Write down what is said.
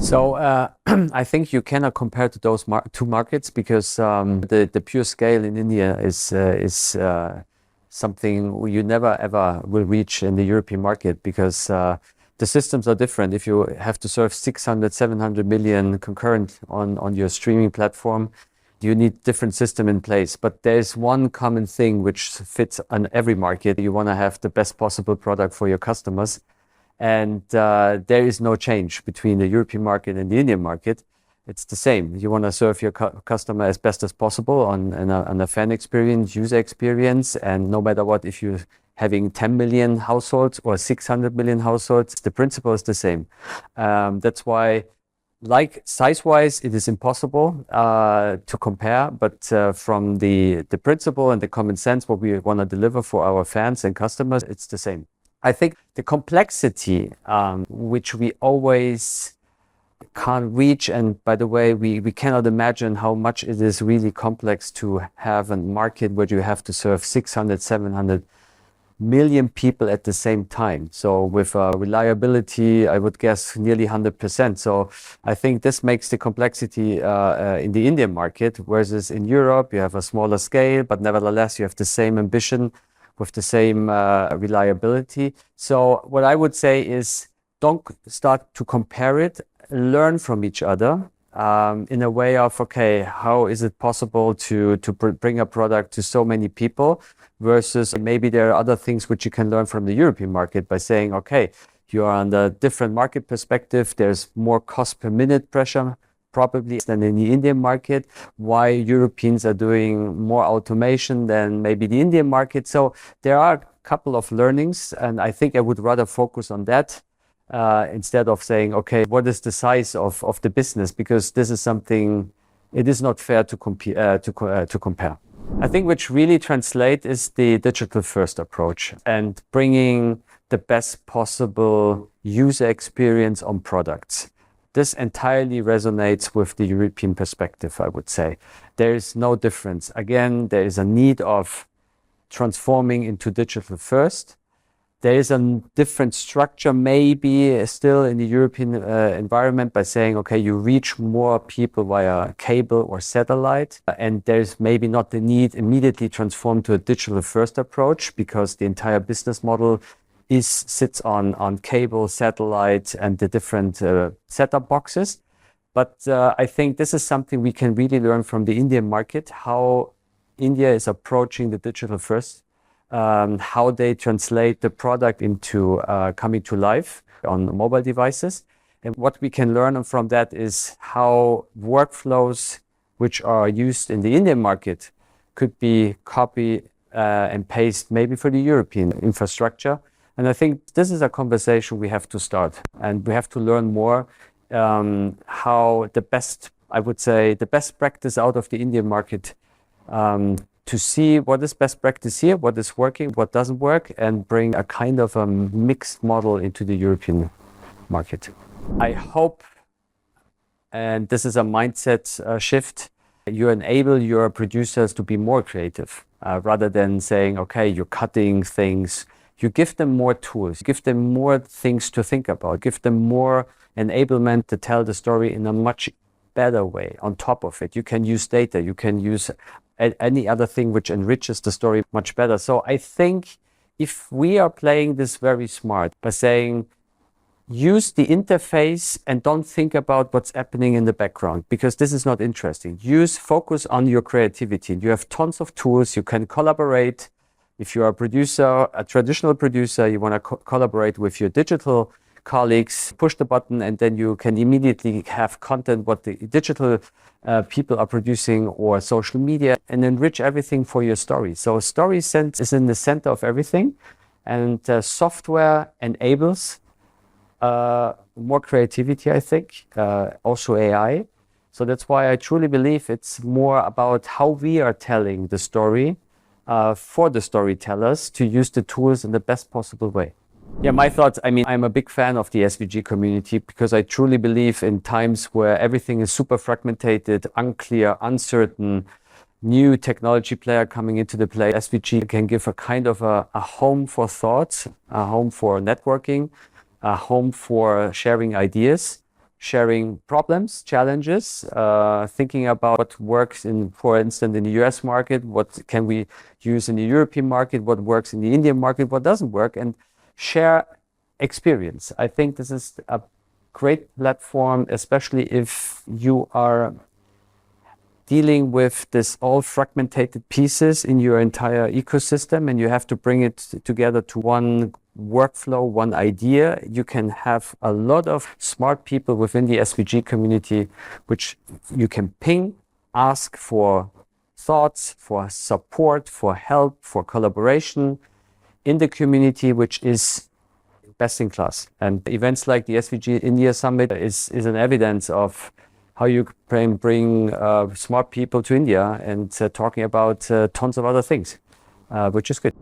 So I think you cannot compare to those two markets because the pure scale in India is something you never ever will reach in the European market because the systems are different. If you have to serve 600, 700 million concurrent on your streaming platform, you need different system in place. But there's one common thing which fits on every market. You want to have the best possible product for your customers. And there is no change between the European market and the Indian market. It's the same. You want to serve your customer as best as possible on a fan experience, user experience. And no matter what, if you're having 10 million households or 600 million households, the principle is the same. That's why, like size-wise, it is impossible to compare. But from the principle and the common sense, what we want to deliver for our fans and customers, it's the same. I think the complexity, which we always can't reach, and by the way, we cannot imagine how much it is really complex to have a market where you have to serve 600, 700 million people at the same time. So with reliability, I would guess nearly 100%. So I think this makes the complexity in the Indian market, whereas in Europe, you have a smaller scale, but nevertheless, you have the same ambition with the same reliability. So what I would say is don't start to compare it, learn from each other in a way of, okay, how is it possible to bring a product to so many people versus maybe there are other things which you can learn from the European market by saying, okay, you are on the different market perspective. There's more cost per minute pressure probably than in the Indian market, why Europeans are doing more automation than maybe the Indian market. So there are a couple of learnings, and I think I would rather focus on that instead of saying, okay, what is the size of the business? Because this is something, it is not fair to compare. I think which really translate is the digital first approach and bringing the best possible user experience on products. This entirely resonates with the European perspective, I would say. There is no difference. Again, there is a need of transforming into digital first. There is a different structure maybe still in the European environment by saying, okay, you reach more people via cable or satellite. And there's maybe not the need immediately transform to a digital first approach because the entire business model sits on cable, satellite, and the different setup boxes. But I think this is something we can really learn from the Indian market, how India is approaching the digital first, how they translate the product into coming to life on mobile devices. And what we can learn from that is how workflows which are used in the Indian market could be copy and paste maybe for the European infrastructure. And I think this is a conversation we have to start, and we have to learn more how the best, I would say, the best practice out of the Indian market to see what is best practice here, what is working, what doesn't work, and bring a kind of a mixed model into the European market. I hope, and this is a mindset shift, you enable your producers to be more creative rather than saying, okay, you're cutting things. You give them more tools, give them more things to think about, give them more enablement to tell the story in a much better way. On top of it, you can use data, you can use any other thing which enriches the story much better. So I think if we are playing this very smart by saying, use the interface and don't think about what's happening in the background, because this is not interesting. Focus on your creativity. You have tons of tools, you can collaborate. If you're a producer, a traditional producer, you want to collaborate with your digital colleagues, push the button, and then you can immediately have content what the digital people are producing or social media and enrich everything for your story. So story sense is in the center of everything, and software enables more creativity, I think, also AI. So that's why I truly believe it's more about how we are telling the story for the storytellers to use the tools in the best possible way. Yeah, my thoughts, I mean, I'm a big fan of the SVG community because I truly believe in times where everything is super fragmented, unclear, uncertain, new technology player coming into the play, SVG can give a kind of a home for thoughts, a home for networking, a home for sharing ideas, sharing problems, challenges, thinking about what works in, for instance, in the US market, what can we use in the European market, what works in the Indian market, what doesn't work, and share experience. I think this is a great platform, especially if you are dealing with this all fragmented pieces in your entire ecosystem and you have to bring it together to one workflow, one idea. You can have a lot of smart people within the SVG community, which you can ping, ask for thoughts, for support, for help, for collaboration in the community, which is best in class. And events like the SVG India Summit is an evidence of how you can bring smart people to India and talking about tons of other things, which is good.